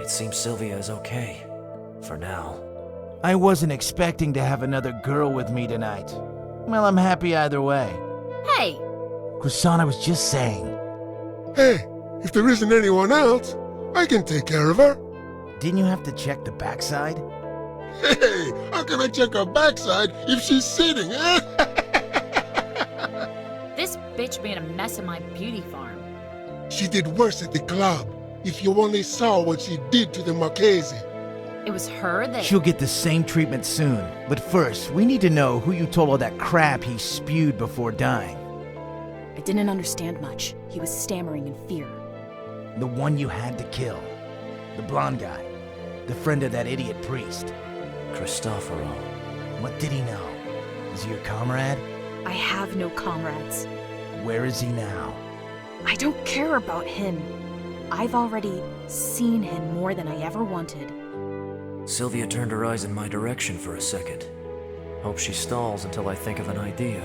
It seems Sylvia is okay. For now. I wasn't expecting to have another girl with me tonight. Well, I'm happy either way. Hey! Croissant, I was just saying. Hey, if there isn't anyone else, I can take care of her. Didn't you have to check the backside? Hey, how can I check her backside if she's sitting? This bitch made a mess of my beauty farm. She did worse at the club. If you only saw what she did to the Marchese. It was her that... She'll get the same treatment soon. But first, we need to know who you told all that crap he spewed before dying. I didn't understand much. He was stammering in fear. The one you had to kill. The blonde guy. The friend of that idiot priest. Cristoforo. What did he know? Is he your comrade? I have no comrades. Where is he now? I don't care about him. I've already seen him more than I ever wanted. Sylvia turned her eyes in my direction for a second. Hope she stalls until I think of an idea.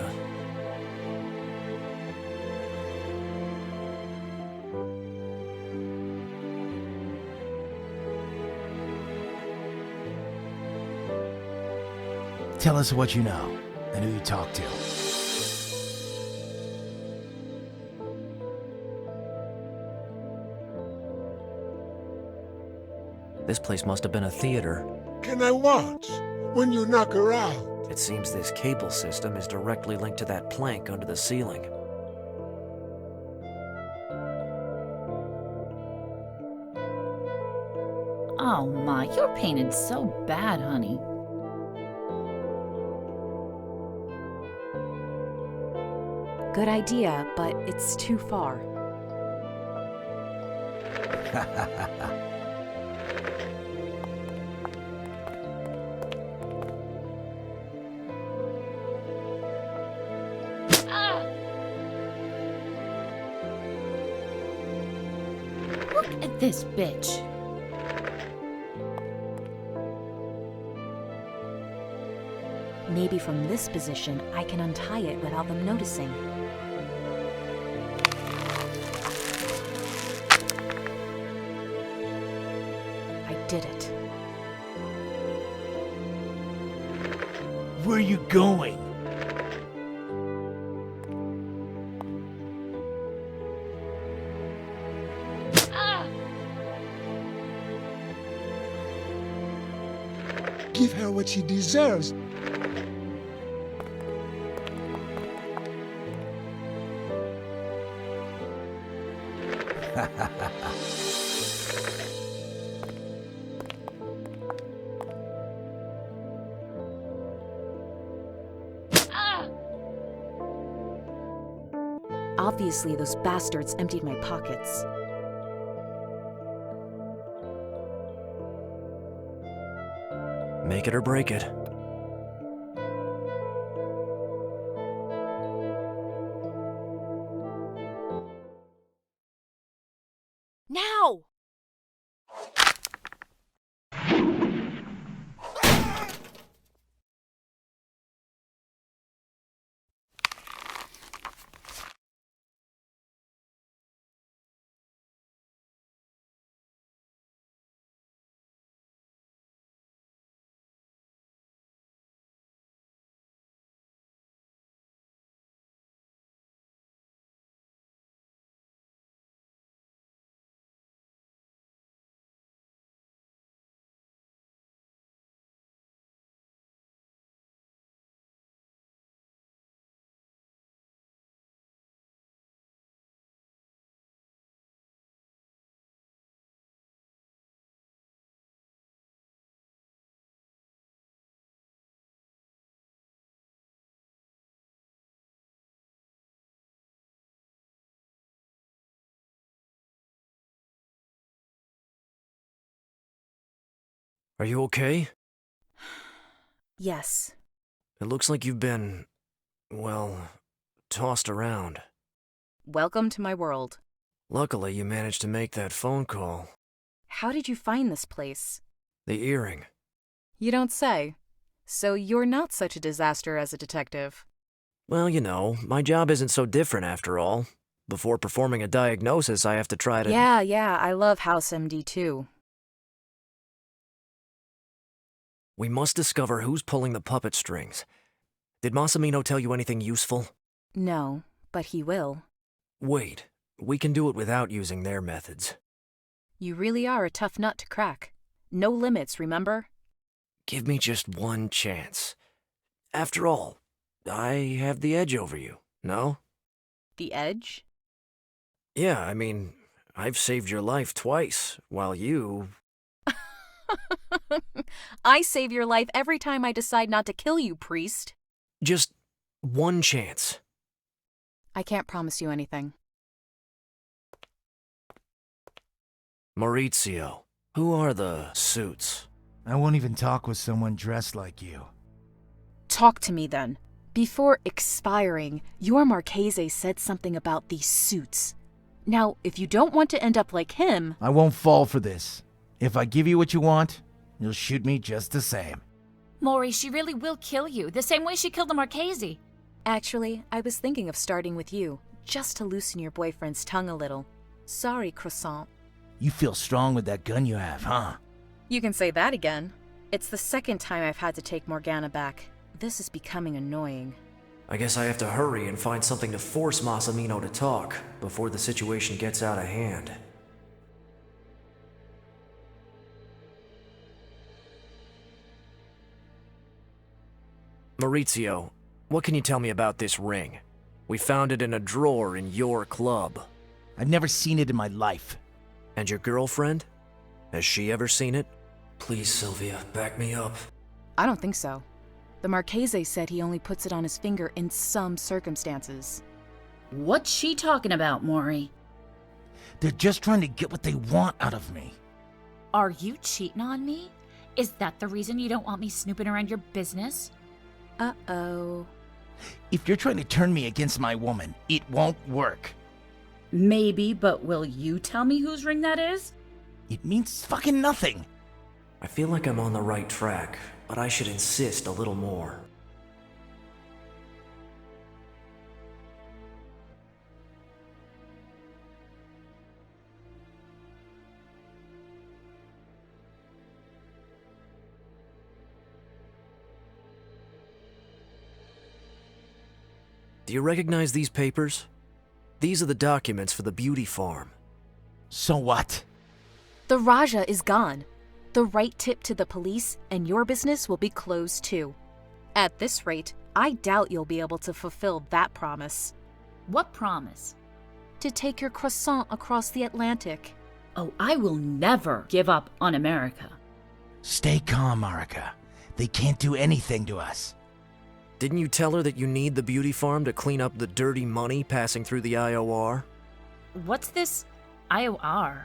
Tell us what you know, and who you talked to. This place must have been a theater. Can I watch when you knock her out? It seems this cable system is directly linked to that plank under the ceiling. Oh my, you're painted so bad, honey. Good idea, but it's too far. Look at this bitch. Maybe from this position, I can untie it without them noticing. I did it. Where are you going? Give her what she deserves. Obviously, those bastards emptied my pockets. Make it or break it. Now! Are you okay? Yes. It looks like you've been, well, tossed around. Welcome to my world. Luckily, you managed to make that phone call. How did you find this place? The earring. You don't say. So you're not such a disaster as a detective. Well, you know, my job isn't so different after all. Before performing a diagnosis, I have to try to... Yeah, I love House MD too. We must discover who's pulling the puppet strings. Did Massimino tell you anything useful? No, but he will. Wait, we can do it without using their methods. You really are a tough nut to crack. No limits, remember? Give me just one chance. After all, I have the edge over you, no? The edge? Yeah, I mean, I've saved your life twice, while you... I save your life every time I decide not to kill you, priest. Just one chance. I can't promise you anything. Maurizio, who are the suits? I won't even talk with someone dressed like you. Talk to me then. Before expiring, your Marchese said something about these suits. Now, if you don't want to end up like him... I won't fall for this. If I give you what you want, you'll shoot me just the same. Maury, she really will kill you, the same way she killed the Marchese. Actually, I was thinking of starting with you, just to loosen your boyfriend's tongue a little. Sorry, Croissant. You feel strong with that gun you have, huh? You can say that again. It's the second time I've had to take Morgana back. This is becoming annoying. I guess I have to hurry and find something to force Massimino to talk before the situation gets out of hand. Maurizio, what can you tell me about this ring? We found it in a drawer in your club. I've never seen it in my life. And your girlfriend? Has she ever seen it? Please, Sylvia, back me up. I don't think so. The Marchese said he only puts it on his finger in some circumstances. What's she talking about, Maury? They're just trying to get what they want out of me. Are you cheating on me? Is that the reason you don't want me snooping around your business? Uh-oh. If you're trying to turn me against my woman, it won't work. Maybe, but will you tell me whose ring that is? It means fucking nothing. I feel like I'm on the right track, but I should insist a little more. Do you recognize these papers? These are the documents for the beauty farm. So what? The Raja is gone. The right tip to the police, and your business will be closed too. At this rate, I doubt you'll be able to fulfill that promise. What promise? To take your croissant across the Atlantic. Oh, I will never give up on America. Stay calm, Marika. They can't do anything to us. Didn't you tell her that you need the beauty farm to clean up the dirty money passing through the IOR? What's this IOR?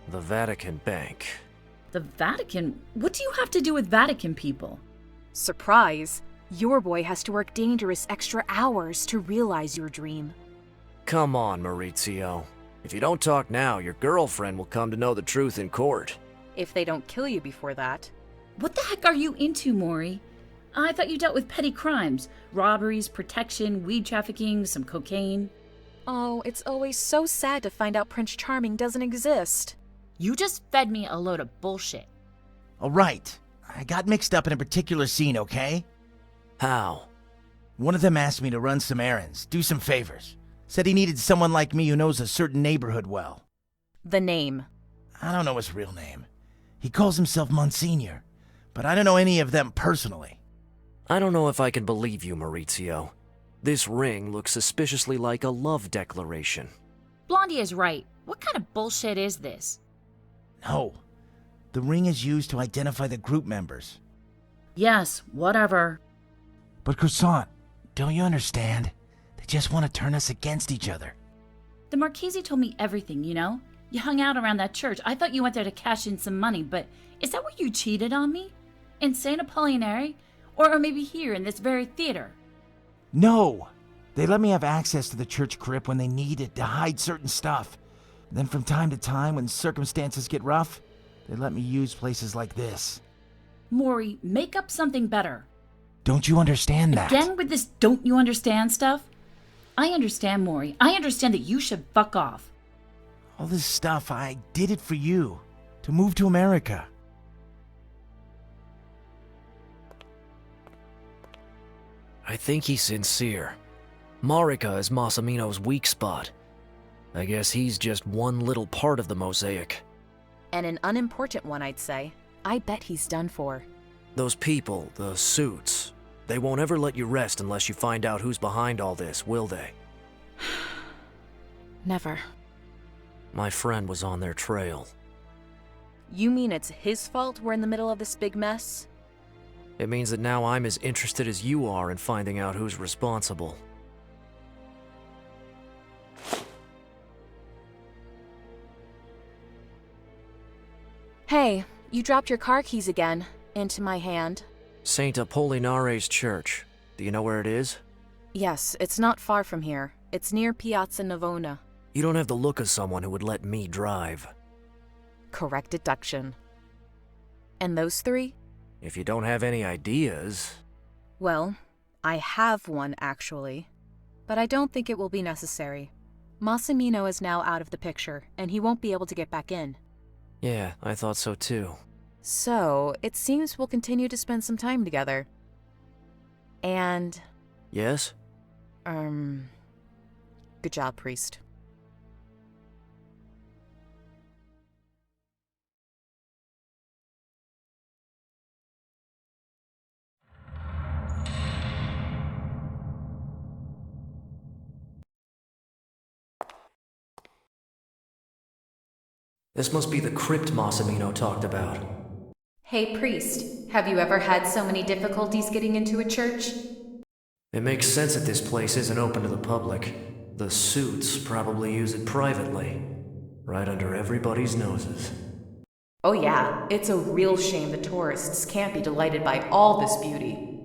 The Vatican Bank. The Vatican? What do you have to do with Vatican people? Surprise! Your boy has to work dangerous extra hours to realize your dream. Come on, Maurizio. If you don't talk now, your girlfriend will come to know the truth in court. If they don't kill you before that. What the heck are you into, Maury? I thought you dealt with petty crimes. Robberies, protection, weed trafficking, some cocaine. Oh, it's always so sad to find out Prince Charming doesn't exist. You just fed me a load of bullshit. All right. I got mixed up in a particular scene, okay? How? One of them asked me to run some errands, do some favors. Said he needed someone like me who knows a certain neighborhood well. The name. I don't know his real name. He calls himself Monsignor, but I don't know any of them personally. I don't know if I can believe you, Maurizio. This ring looks suspiciously like a love declaration. Blondie is right. What kind of bullshit is this? No. The ring is used to identify the group members. Yes, whatever. But Croissant, don't you understand? They just want to turn us against each other. The Marchese told me everything, you know? You hung out around that church. I thought you went there to cash in some money, but is that where you cheated on me? In St. Apollinaire? Or maybe here in this very theater? No! They let me have access to the church crypt when they need it to hide certain stuff. Then from time to time, when circumstances get rough, they let me use places like this. Maury, make up something better. Don't you understand that? Again with this don't you understand stuff? I understand, Maury. I understand that you should fuck off. All this stuff, I did it for you. To move to America. I think he's sincere. Marika is Massimino's weak spot. I guess he's just one little part of the mosaic. And an unimportant one, I'd say. I bet he's done for. Those people, the suits, they won't ever let you rest unless you find out who's behind all this, will they? Never. My friend was on their trail. You mean it's his fault we're in the middle of this big mess? It means that now I'm as interested as you are in finding out who's responsible. Hey, you dropped your car keys again. Into my hand. Saint Apollinare's church. Do you know where it is? Yes, it's not far from here. It's near Piazza Navona. You don't have the look of someone who would let me drive. Correct deduction. And those three? If you don't have any ideas... Well, I have one actually. But I don't think it will be necessary. Massimino is now out of the picture, and he won't be able to get back in. Yeah, I thought so too. So, it seems we'll continue to spend some time together. And... Yes? Good job, priest. This must be the crypt Massimino talked about. Hey, priest, have you ever had so many difficulties getting into a church? It makes sense that this place isn't open to the public. The suits probably use it privately, right under everybody's noses. Oh yeah, it's a real shame the tourists can't be delighted by all this beauty.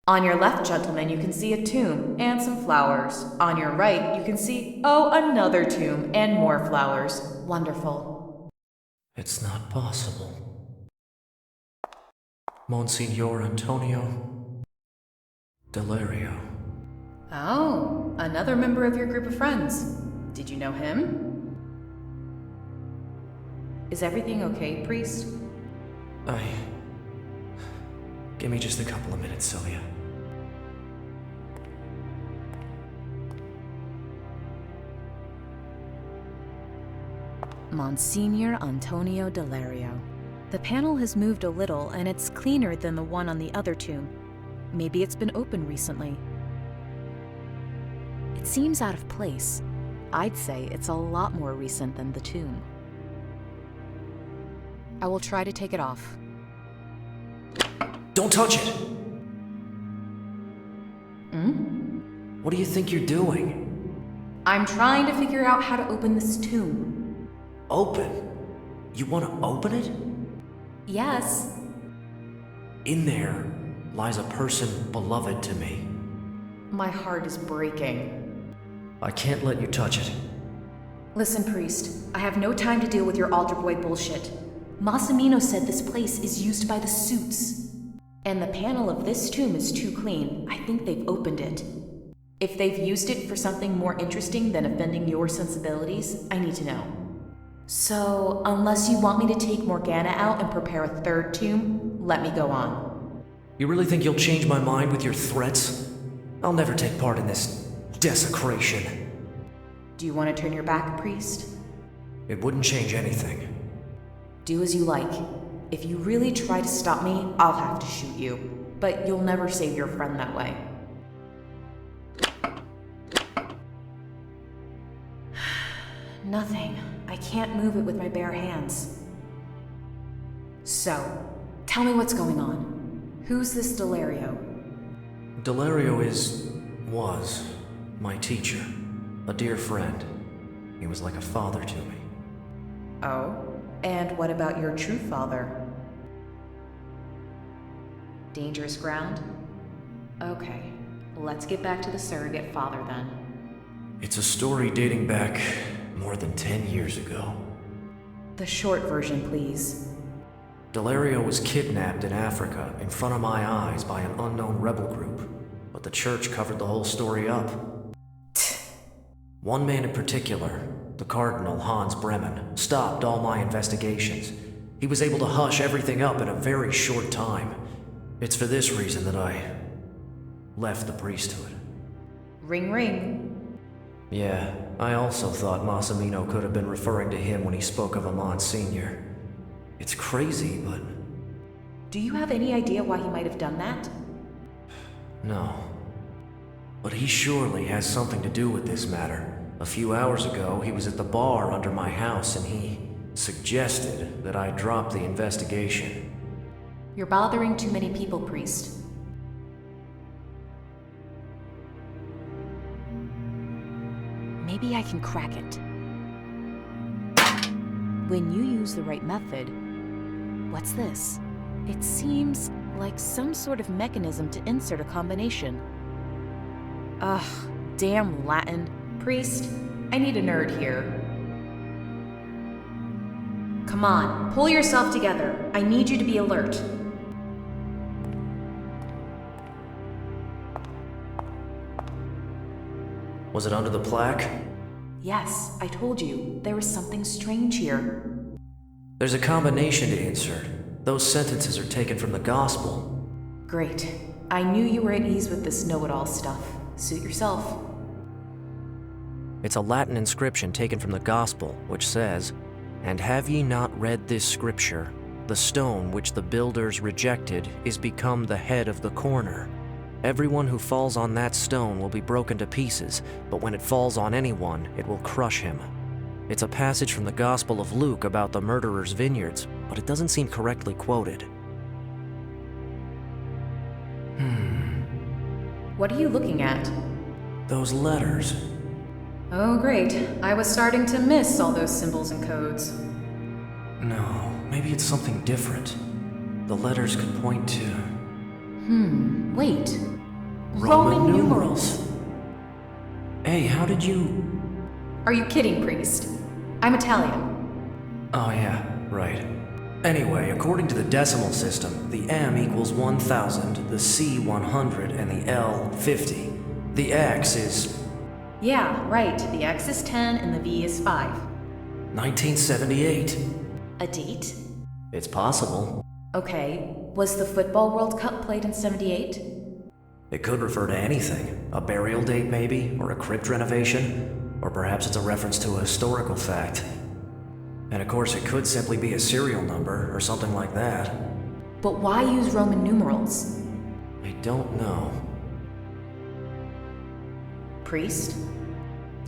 On your left, gentlemen, you can see a tomb and some flowers. On your right, you can see, another tomb and more flowers. Wonderful. It's not possible. Monsignor Antonio Delario. Oh, another member of your group of friends. Did you know him? Is everything okay, priest? Give me just a couple of minutes, Sylvia. Monsignor Antonio Delario. The panel has moved a little, and it's cleaner than the one on the other tomb. Maybe it's been open recently. It seems out of place. I'd say it's a lot more recent than the tomb. I will try to take it off. Don't touch it! What do you think you're doing? I'm trying to figure out how to open this tomb. Open? You want to open it? Yes. In there lies a person beloved to me. My heart is breaking. I can't let you touch it. Listen, priest, I have no time to deal with your altar boy bullshit. Massimino said this place is used by the suits. And the panel of this tomb is too clean. I think they've opened it. If they've used it for something more interesting than offending your sensibilities, I need to know. So, unless you want me to take Morgana out and prepare a third tomb, let me go on. You really think you'll change my mind with your threats? I'll never take part in this desecration. Do you want to turn your back, priest? It wouldn't change anything. Do as you like. If you really try to stop me, I'll have to shoot you. But you'll never save your friend that way. Nothing. I can't move it with my bare hands. So, tell me what's going on. Who's this Delario? Delario was my teacher, a dear friend. He was like a father to me. Oh? And what about your true father? Dangerous ground? Okay, let's get back to the surrogate father then. It's a story dating back more than 10 years ago. The short version, please. Delario was kidnapped in Africa in front of my eyes by an unknown rebel group, but the church covered the whole story up. One man in particular, the Cardinal Hans Bremen, stopped all my investigations. He was able to hush everything up in a very short time. It's for this reason that left the priesthood. Ring ring. Yeah, I also thought Massimino could have been referring to him when he spoke of a Monsignor. It's crazy, but Do you have any idea why he might have done that? no. But he surely has something to do with this matter. A few hours ago, he was at the bar under my house and he suggested that I drop the investigation. You're bothering too many people, priest. Maybe I can crack it. When you use the right method... What's this? It seems like some sort of mechanism to insert a combination. Ugh, damn Latin. Priest, I need a nerd here. Come on, pull yourself together. I need you to be alert. Was it under the plaque? Yes, I told you, there was something strange here. There's a combination to insert. Those sentences are taken from the Gospel. Great. I knew you were at ease with this know-it-all stuff. Suit yourself. It's a Latin inscription taken from the Gospel, which says, "And have ye not read this scripture? The stone which the builders rejected is become the head of the corner. Everyone who falls on that stone will be broken to pieces, but when it falls on anyone, it will crush him." It's a passage from the Gospel of Luke about the murderer's vineyards, but it doesn't seem correctly quoted. What are you looking at? Those letters. Oh, great. I was starting to miss all those symbols and codes. No, maybe it's something different. The letters could point to... Wait. Roman numerals. Hey, how did you... Are you kidding, priest? I'm Italian. Oh yeah, right. Anyway, according to the decimal system, the M equals 1000, the C 100, and the L 50. The X is... Yeah, right. The X is 10 and the V is 5. 1978. A date? It's possible. Okay. Was the Football World Cup played in 78? It could refer to anything. A burial date maybe, or a crypt renovation, or perhaps it's a reference to a historical fact. And of course it could simply be a serial number, or something like that. But why use Roman numerals? I don't know. Priest?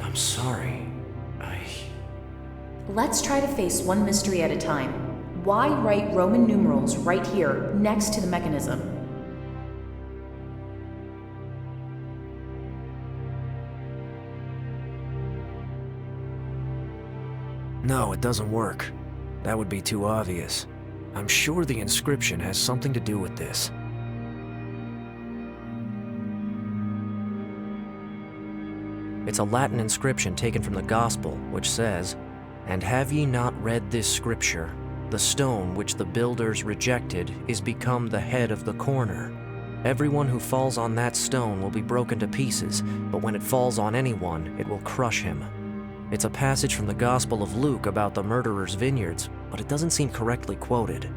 I'm sorry. Let's try to face one mystery at a time. Why write Roman numerals right here, next to the mechanism? No, it doesn't work. That would be too obvious. I'm sure the inscription has something to do with this. It's a Latin inscription taken from the Gospel, which says, "And have ye not read this scripture? The stone which the builders rejected is become the head of the corner. Everyone who falls on that stone will be broken to pieces, but when it falls on anyone, it will crush him." It's a passage from the Gospel of Luke about the murderer's vineyards, but it doesn't seem correctly quoted.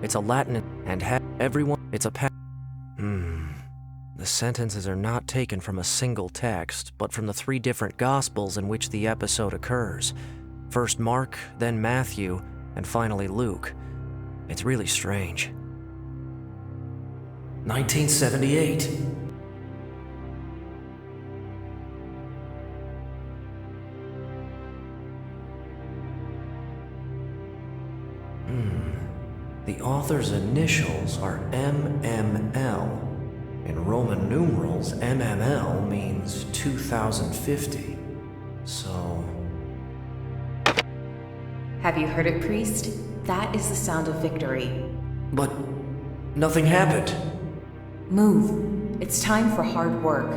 It's a Latin and everyone. It's a The sentences are not taken from a single text, but from the 3 different Gospels in which the episode occurs. First Mark, then Matthew, and finally Luke. It's really strange. 1978. The author's initials are MML. In Roman numerals, MML means 2050. So... Have you heard it, priest? That is the sound of victory. But nothing happened. Move. It's time for hard work.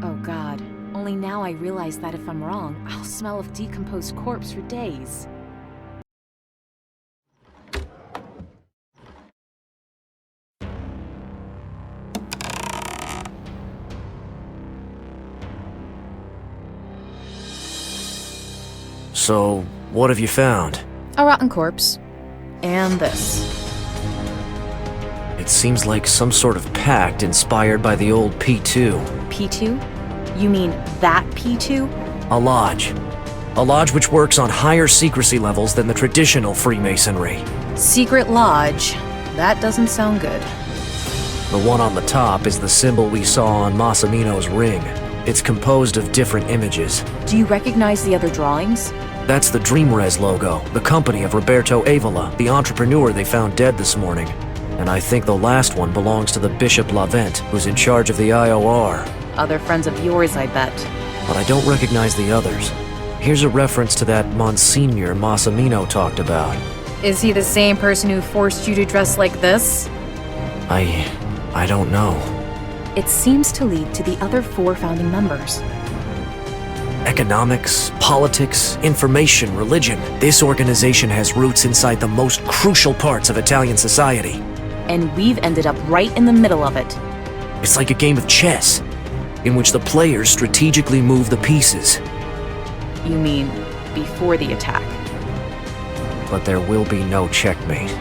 Oh god. Only now I realize that if I'm wrong, I'll smell of decomposed corpse for days. So, what have you found? A rotten corpse. And this. It seems like some sort of pact inspired by the old P2. P2? You mean that P2? A lodge. A lodge which works on higher secrecy levels than the traditional Freemasonry. Secret Lodge. That doesn't sound good. The one on the top is the symbol we saw on Massimino's ring. It's composed of different images. Do you recognize the other drawings? That's the Dreamres logo, the company of Roberto Avila, the entrepreneur they found dead this morning. And I think the last one belongs to the Bishop Lavent, who's in charge of the IOR. Other friends of yours, I bet. But I don't recognize the others. Here's a reference to that Monsignor Massimino talked about. Is he the same person who forced you to dress like this? I don't know. It seems to lead to the other 4 founding members. Economics, politics, information, religion. This organization has roots inside the most crucial parts of Italian society. And we've ended up right in the middle of it. It's like a game of chess, in which the players strategically move the pieces. You mean before the attack? But there will be no checkmate.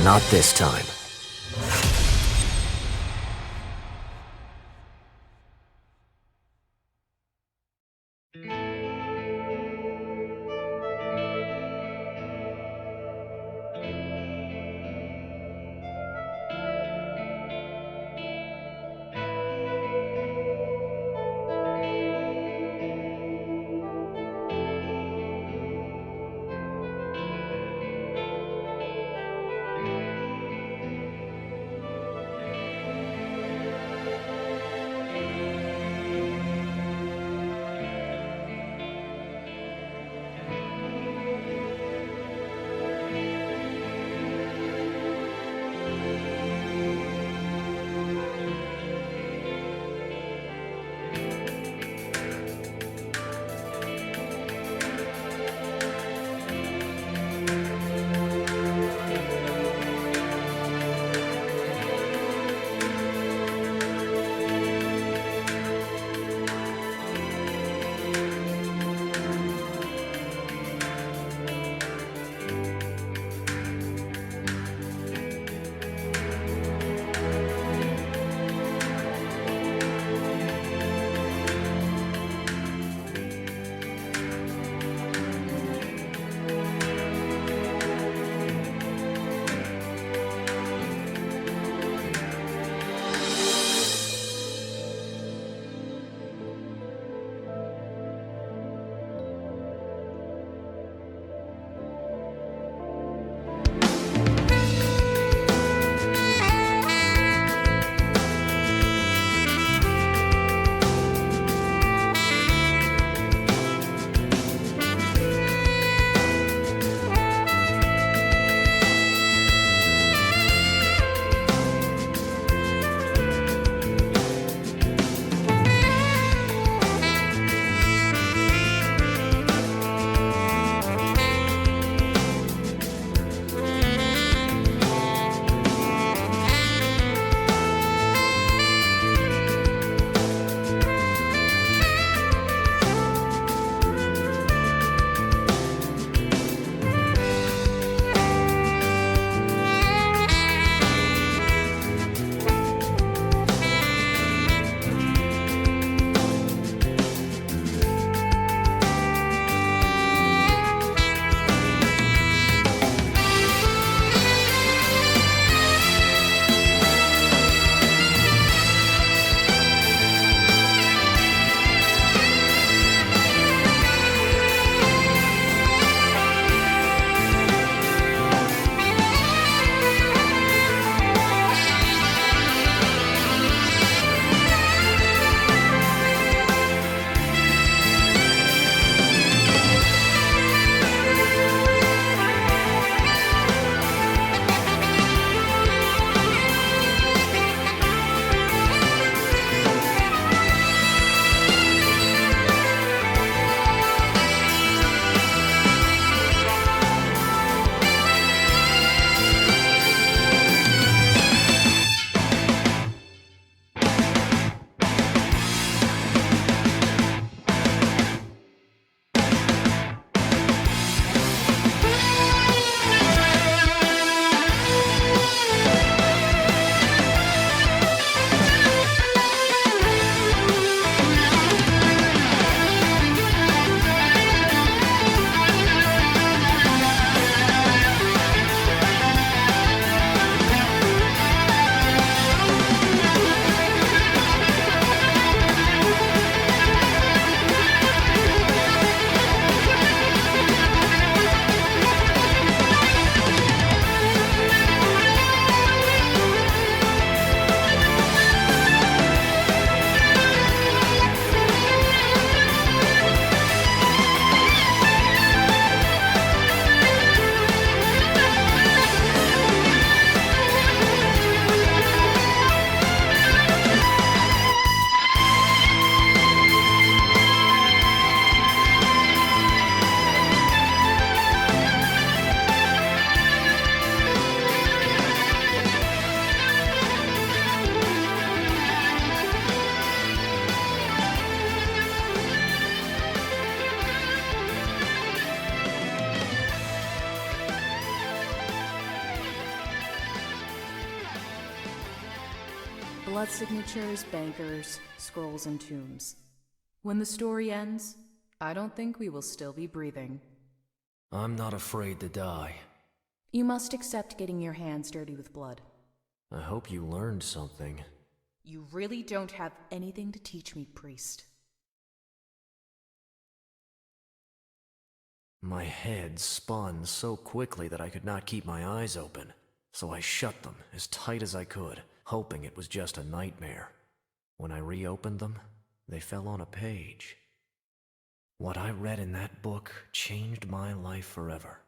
Not this time. Blood signatures, bankers, scrolls, and tombs. When the story ends, I don't think we will still be breathing. I'm not afraid to die. You must accept getting your hands dirty with blood. I hope you learned something. You really don't have anything to teach me, priest. My head spun so quickly that I could not keep my eyes open, so I shut them as tight as I could, hoping it was just a nightmare. When I reopened them, they fell on a page. What I read in that book changed my life forever.